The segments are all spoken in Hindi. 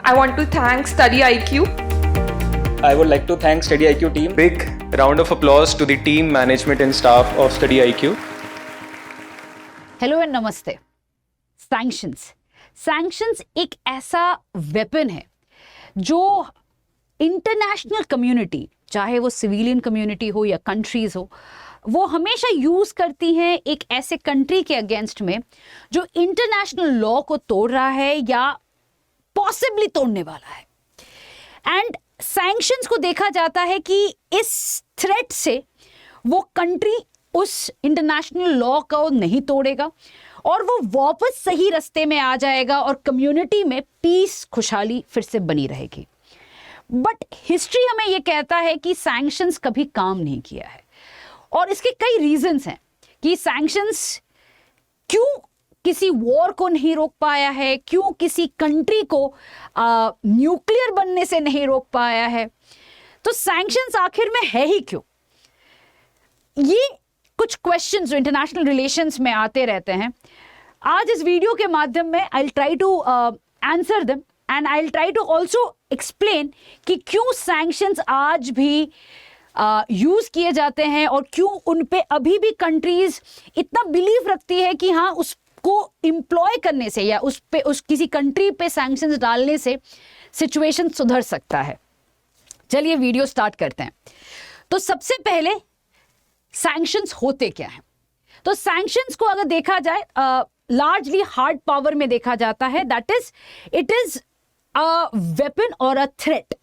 I want to thank Study IQ. I would like to thank Study IQ team. Big round of applause to the team, management and staff of Study IQ. Hello and नमस्ते। सैंक्शंस एक ऐसा वेपन है जो इंटरनेशनल कम्युनिटी, चाहे वो सिविलियन कम्युनिटी हो या कंट्रीज हो, वो हमेशा यूज करती हैं एक ऐसे कंट्री के अगेंस्ट में जो इंटरनेशनल लॉ को तोड़ रहा है या पॉसिबली तोड़ने वाला है। एंड सैंक्शंस को देखा जाता है कि इस थ्रेट से वो कंट्री उस इंटरनेशनल लॉ को नहीं तोड़ेगा और वो वापस सही रास्ते में आ जाएगा और कम्युनिटी में पीस, खुशहाली फिर से बनी रहेगी। बट हिस्ट्री हमें ये कहता है कि सैंक्शंस कभी काम नहीं किया है और इसके कई रीजंस हैं कि सैंक्शंस क्यों किसी वॉर को नहीं रोक पाया है, क्यों किसी कंट्री को न्यूक्लियर बनने से नहीं रोक पाया है। तो सैंक्शंस आखिर में है ही क्यों? ये कुछ क्वेश्चंस जो इंटरनेशनल रिलेशंस में आते रहते हैं, आज इस वीडियो के माध्यम में I will try to answer them and I will try to also explain कि क्यों सैंक्शंस आज भी यूज किए जाते हैं और क्यों उन पे अभी भी कंट्रीज इतना बिलीव रखती है कि हाँ, उसको एम्प्लॉय करने से या उस किसी कंट्री पे सैंक्शंस डालने से सिचुएशन सुधर सकता है। चलिए वीडियो स्टार्ट करते हैं। तो सबसे पहले सैंक्शंस होते क्या हैं? तो सैंक्शंस को अगर देखा जाए लार्जली हार्ड पावर में देखा जाता है, that is it is a weapon और अ थ्रेट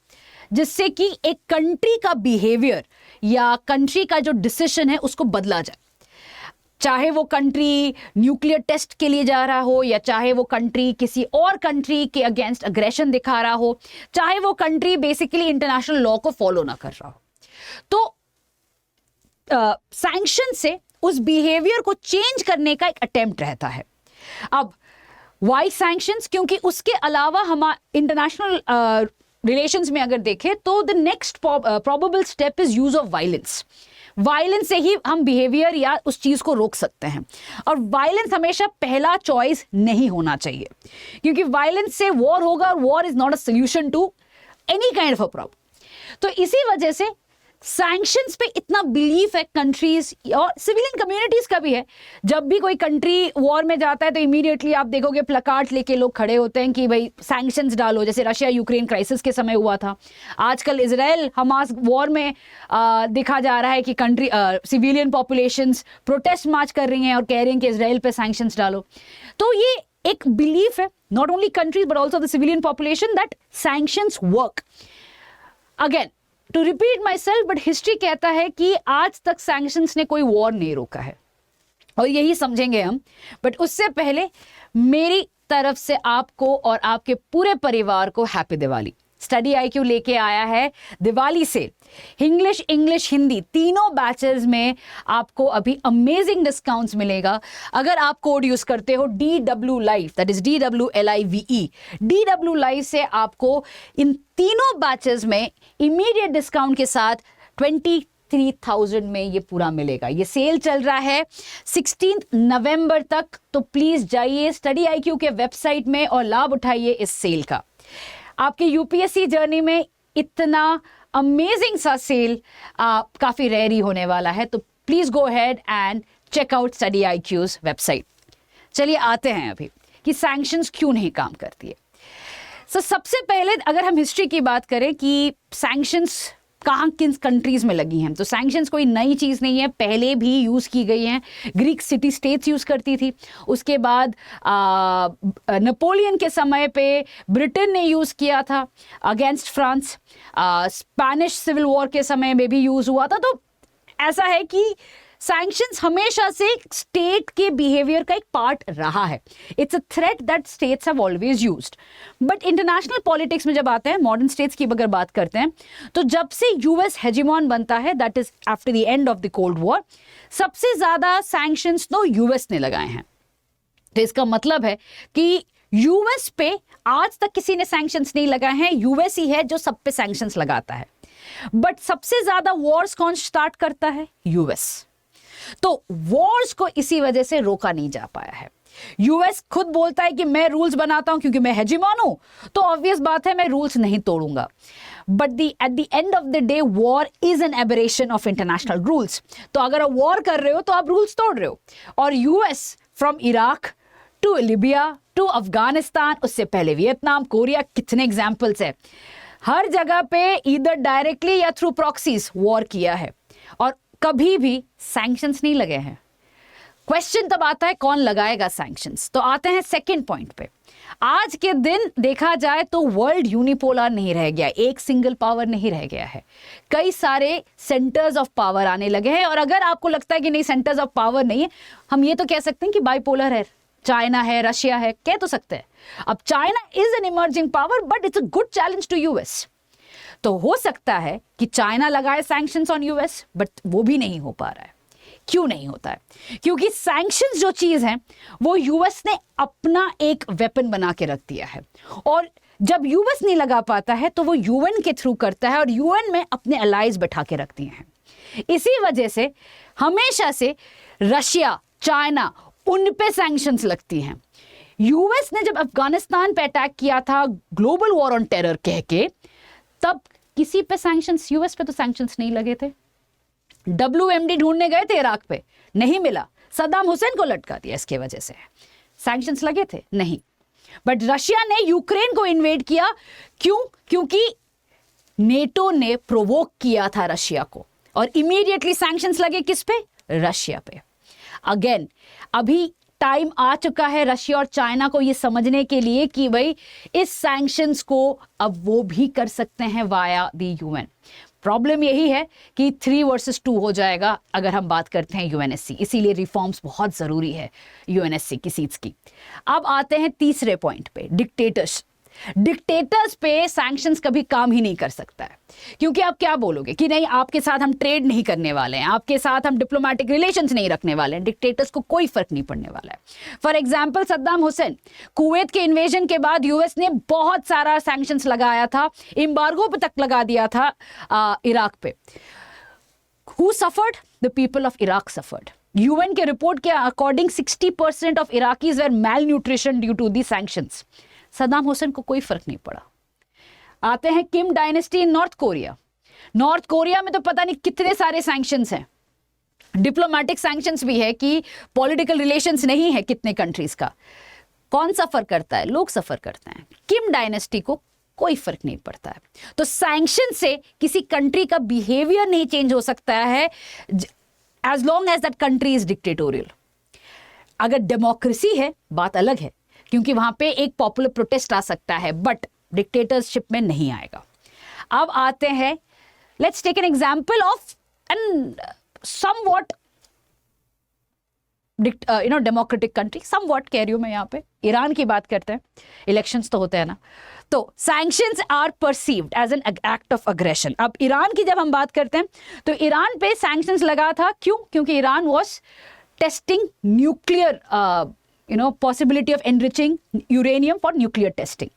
जिससे कि एक कंट्री का बिहेवियर या कंट्री का जो डिसीजन है उसको बदला जाए। चाहे वो कंट्री न्यूक्लियर टेस्ट के लिए जा रहा हो या चाहे वो कंट्री किसी और कंट्री के अगेंस्ट अग्रेशन दिखा रहा हो, चाहे वो कंट्री बेसिकली इंटरनेशनल लॉ को फॉलो ना कर रहा हो। तो सैंक्शन से उस बिहेवियर को चेंज करने का एक अटेम्प्ट रहता है। अब वाई सैंक्शंस? क्योंकि उसके अलावा हम इंटरनेशनल रिलेशंस में अगर देखें तो the next probable step is use of violence. Violence से ही हम बिहेवियर या उस चीज को रोक सकते हैं और वायलेंस हमेशा पहला चॉइस नहीं होना चाहिए क्योंकि वायलेंस से वॉर होगा और war is not a solution to any kind of a problem. तो इसी वजह से सैंक्शंस पे इतना बिलीफ है कंट्रीज और सिविलियन कम्युनिटीज का भी है। जब भी कोई कंट्री वॉर में जाता है तो इमीडिएटली आप देखोगे प्लकार्ड लेके लोग खड़े होते हैं कि भाई सैंक्शंस डालो, जैसे रशिया यूक्रेन क्राइसिस के समय हुआ था। आजकल इजराइल हमास वॉर में देखा जा रहा है कि कंट्री सिविलियन पॉपुलेशंस प्रोटेस्ट मार्च कर रही हैं और कह रही हैं कि इजराइल पे सैंक्शंस डालो। तो ये एक बिलीफ है not only countries but also the civilian population that sanctions work. Again to repeat myself, but history कहता है कि आज तक सैंक्शंस ने कोई वॉर नहीं रोका है और यही समझेंगे हम। बट उससे पहले मेरी तरफ से आपको और आपके पूरे परिवार को हैप्पी दिवाली। स्टडी IQ लेके आया है दिवाली से इंग्लिश हिंदी तीनों बैचेस में आपको अभी अमेजिंग डिस्काउंट्स मिलेगा अगर आप कोड यूज करते हो DW Live, that is DWLIVE। DW Live से आपको इन तीनों बैचेस में इमीडिएट डिस्काउंट के साथ 23,000 में ये पूरा मिलेगा। ये सेल चल रहा है 16 नवंबर तक, तो प्लीज जाइए स्टडी IQ के वेबसाइट में और लाभ उठाइए इस सेल का। आपके UPSC जर्नी में इतना अमेजिंग सा सेल काफी रेयर ही होने वाला है, तो please go ahead and check out study IQ's website. चलिए आते हैं अभी कि सैंक्शंस क्यों नहीं काम करती है। सबसे पहले अगर हम हिस्ट्री की बात करें कि सैंक्शंस कहाँ किन कंट्रीज में लगी हैं, तो सैंक्शंस कोई नई चीज़ नहीं है, पहले भी यूज़ की गई हैं। ग्रीक सिटी स्टेट्स यूज़ करती थी, उसके बाद नेपोलियन के समय पे ब्रिटेन ने यूज़ किया था against France, Spanish civil war के समय में भी यूज़ हुआ था। तो ऐसा है कि सैंक्शंस हमेशा से स्टेट के बिहेवियर का एक पार्ट रहा है। It's a threat that states have always used. But international politics में जब आते हैं, मॉडर्न स्टेट्स की अगर बात करते हैं, तो जब से यूएस हेजिमॉन बनता है, that is after the end of the cold war, सबसे ज्यादा सैंक्शंस तो यूएस ने लगाए हैं। तो इसका मतलब है कि यूएस पे आज तक किसी ने सैंक्शंस नहीं लगाए हैं, यूएस ही है जो सब पे सैंक्शंस लगाता है। बट सबसे ज्यादा वॉर्स कौन स्टार्ट करता है? यूएस। तो वॉर्स को इसी वजह से रोका नहीं जा पाया है। यूएस खुद बोलता है कि मैं रूल्स बनाता हूं क्योंकि मैं हेजिमॉन हूं, तो ऑब्वियस बात है मैं रूल्स नहीं तोड़ूंगा। But at the end of the day war is an aberration of international rules. तो अगर आप वॉर कर रहे हो तो आप रूल्स तोड़ रहे हो। और US from Iraq to Libya to Afghanistan, उससे पहले वियतनाम, कोरिया, कितने एग्जाम्पल्स है, हर जगह पे इधर डायरेक्टली या थ्रू प्रॉक्सीज वॉर किया है और कभी भी सैंक्शंस नहीं लगे हैं। क्वेश्चन तब आता है कौन लगाएगा सैंक्शंस। तो आते हैं सेकंड पॉइंट पे। आज के दिन देखा जाए तो वर्ल्ड यूनिपोलर नहीं रह गया, एक सिंगल पावर नहीं रह गया है, कई सारे सेंटर्स ऑफ पावर आने लगे हैं। और अगर आपको लगता है कि नहीं सेंटर्स ऑफ पावर नहीं है, हम ये तो कह सकते हैं कि बाइपोलर है, चाइना है, रशिया है, कह तो सकते हैं। अब China is an emerging power but it's a good challenge to US. तो हो सकता है कि चाइना लगाए सैंक्शंस ऑन यूएस, बट वो भी नहीं हो पा रहा है। क्यों नहीं होता है? क्योंकि सैंक्शंस जो चीज है वो यूएस ने अपना एक वेपन बना के रख दिया है, और जब यूएस नहीं लगा पाता है तो वो यूएन के थ्रू करता है, और यूएन में अपने अलाइज बैठा के रख दिए हैं। इसी वजह से हमेशा से रशिया, चाइना, उन पे सैंक्शंस लगती हैं। यूएस ने जब अफगानिस्तान पे अटैक किया था ग्लोबल वॉर ऑन टेरर कह के, तब किसी पे सैंक्शंस, यूएस पे तो सैंक्शंस नहीं लगे थे। WMD ढूंढने गए थे इराक पे, नहीं मिला, सद्दाम हुसैन को लटका दिया। इसके वजह से सैंक्शंस लगे थे नहीं। बट रशिया ने यूक्रेन को इन्वेड किया, क्यों? क्योंकि नेटो ने प्रोवोक किया था रशिया को, और इमीडिएटली सैंक्शंस लगे किस पे? रशिया पे। अगेन अभी टाइम आ चुका है रशिया और चाइना को ये समझने के लिए कि भाई इस सैंक्शंस को अब वो भी कर सकते हैं वाया द यूएन। प्रॉब्लम यही है कि 3 वर्सेस 2 हो जाएगा अगर हम बात करते हैं यूएनएससी, इसीलिए रिफॉर्म्स बहुत जरूरी है यूएनएससी की सीट्स की। अब आते हैं तीसरे पॉइंट पे, डिक्टेटर्स। डिक्टेटर्स पे सैंक्शंस कभी काम ही नहीं कर सकता है, क्योंकि आप क्या बोलोगे कि नहीं आपके साथ हम ट्रेड नहीं करने वाले हैं, आपके साथ हम डिप्लोमेटिक रिलेशंस नहीं रखने वाले हैं। डिक्टेटर्स को कोई फर्क नहीं पड़ने वाला है। For example Saddam Hussain, Kuwait के इन्वेजन के बाद यूएस ने बहुत सारा सैंक्शंस लगाया था, एम्बार्गो पे तक लगा दिया था इराक पे। Who suffered? The people of Iraq suffered. UN के रिपोर्ट के according 60% of Iraqis were malnutrition due to the sanctions. Saddam Hussein को कोई फर्क नहीं पड़ा। आते हैं Kim dynasty in North Korea. North Korea में तो पता नहीं कितने सारे सैंक्शंस हैं, डिप्लोमेटिक सैंक्शंस भी है कि पॉलिटिकल रिलेशंस नहीं है कितने कंट्रीज का। कौन सफर करता है? लोग सफर करते हैं। किम डायनेस्टी को कोई फर्क नहीं पड़ता है। तो सैंक्शन से किसी कंट्री का बिहेवियर नहीं चेंज हो सकता है as long as that country is dictatorial. अगर डेमोक्रेसी है बात अलग है, क्योंकि वहां पे एक पॉपुलर प्रोटेस्ट आ सकता है, बट डिक्टेटरशिप में नहीं आएगा। अब आते हैं, let's take an example of an somewhat democratic country, somewhat कह रही हूं मैं यहाँ पे, ईरान की बात करते हैं, इलेक्शंस तो होते हैं ना। तो sanctions are perceived as an act of aggression. अब ईरान की जब हम बात करते हैं तो ईरान पे सैंक्शंस लगा था, क्यों? क्योंकि Iran was testing nuclear possibility of enriching uranium for nuclear testing.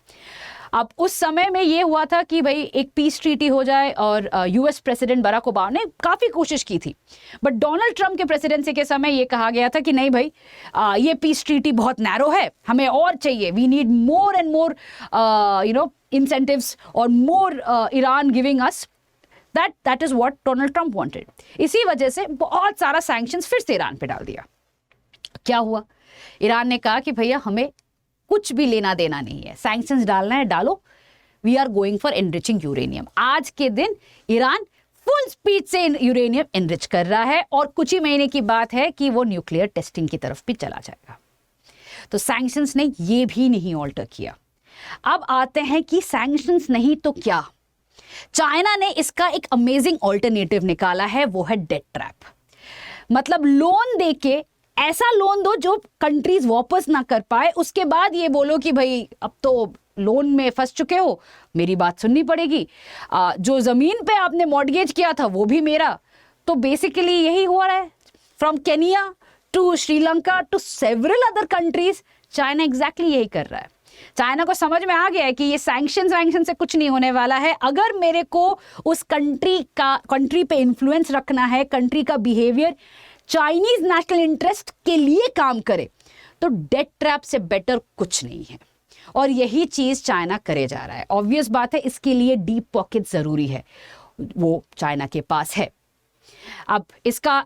अब उस समय में ये हुआ था कि भाई एक पीस ट्रीटी हो जाए, और यूएस प्रेसिडेंट बराक ओबामा ने काफ़ी कोशिश की थी, बट डोनाल्ड ट्रंप के प्रेसिडेंसी के समय ये कहा गया था कि नहीं भाई ये पीस ट्रीटी बहुत नैरो है, हमें और चाहिए, we need more and more incentives और more Iran giving us that is what Donald Trump wanted. इसी वजह से बहुत सारा सैंक्शंस फिर से ईरान पे डाल दिया। क्या हुआ? ईरान ने कहा कि भैया हमें कुछ भी लेना देना नहीं है, सैंक्शंस डालना है डालो, we are going for enriching uranium. आज के दिन ईरान फुल स्पीड से यूरेनियम एनरिच कर रहा है, और कुछ ही महीने की बात है कि वो न्यूक्लियर टेस्टिंग की तरफ भी चला जाएगा। तो सैंक्शंस ने ये भी नहीं ऑल्टर किया। अब आते हैं कि सैंक्शंस नहीं तो क्या। चाइना ने इसका एक अमेजिंग ऑल्टरनेटिव निकाला है, वो है डेट ट्रैप। मतलब लोन देके ऐसा लोन दो जो कंट्रीज वापस ना कर पाए, उसके बाद ये बोलो कि भाई अब तो लोन में फंस चुके हो, मेरी बात सुननी पड़ेगी, जो जमीन पे आपने मॉर्गेज किया था वो भी मेरा। तो बेसिकली यही हो रहा है, from Kenya to Sri Lanka to several other countries, China exactly यही कर रहा है। चाइना को समझ में आ गया है कि ये सैंक्शन से कुछ नहीं होने वाला है। अगर मेरे को उस कंट्री पे इन्फ्लुएंस रखना है, कंट्री का बिहेवियर चाइनीज नेशनल इंटरेस्ट के लिए काम करे, तो तो डेट ट्रैप से बेटर कुछ नहीं है, और यही चीज चाइना करे जा रहा है। ऑब्वियस बात है, इसके लिए डीप पॉकेट जरूरी है, वो चाइना के पास है। अब इसका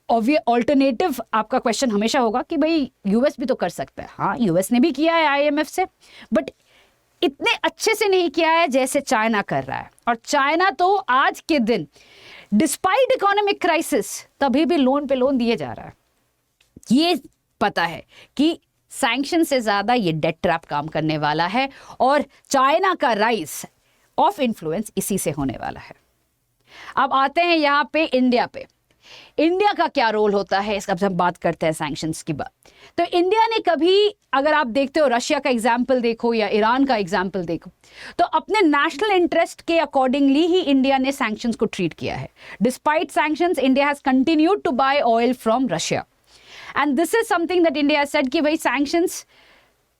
ऑल्टरनेटिव आपका क्वेश्चन हमेशा होगा कि भाई यूएस भी तो कर सकता है। हाँ, यूएस ने भी किया है आईएमएफ से, बट इतने अच्छे से नहीं किया है जैसे चाइना कर रहा है। और चाइना तो आज के दिन डिस्पाइट इकोनॉमिक क्राइसिस तभी भी लोन पे लोन दिए जा रहा है। ये पता है कि सैंक्शन से ज्यादा ये डेट ट्रैप काम करने वाला है, और चाइना का राइज ऑफ इन्फ्लुएंस इसी से होने वाला है। अब आते हैं यहाँ पे इंडिया पे। इंडिया का क्या रोल होता है इसका, हम बात करते हैं सैंक्शंस की बात। तो इंडिया ने कभी, अगर आप देखते हो रशिया का एग्जाम्पल देखो या ईरान का एग्जाम्पल देखो, तो अपने नेशनल इंटरेस्ट के अकॉर्डिंगली ही इंडिया ने सैंक्शंस को ट्रीट किया है। Despite sanctions, India has continued to buy oil from Russia, and this is something that India has said कि भाई sanctions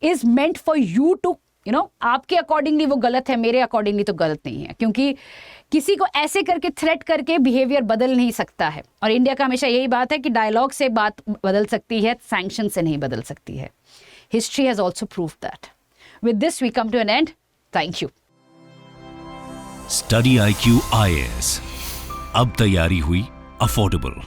is meant for you too, you know, आपके अकॉर्डिंगली वो गलत है, मेरे अकॉर्डिंगली तो गलत नहीं है, क्योंकि किसी को ऐसे करके थ्रेट करके बिहेवियर बदल नहीं सकता है। और इंडिया का हमेशा यही बात है कि डायलॉग से बात बदल सकती है, सैंक्शन से नहीं बदल सकती है। History has also proved that. With this we come to an end. Thank you. Study IQ IAS, अब तैयारी हुई अफोर्डेबल।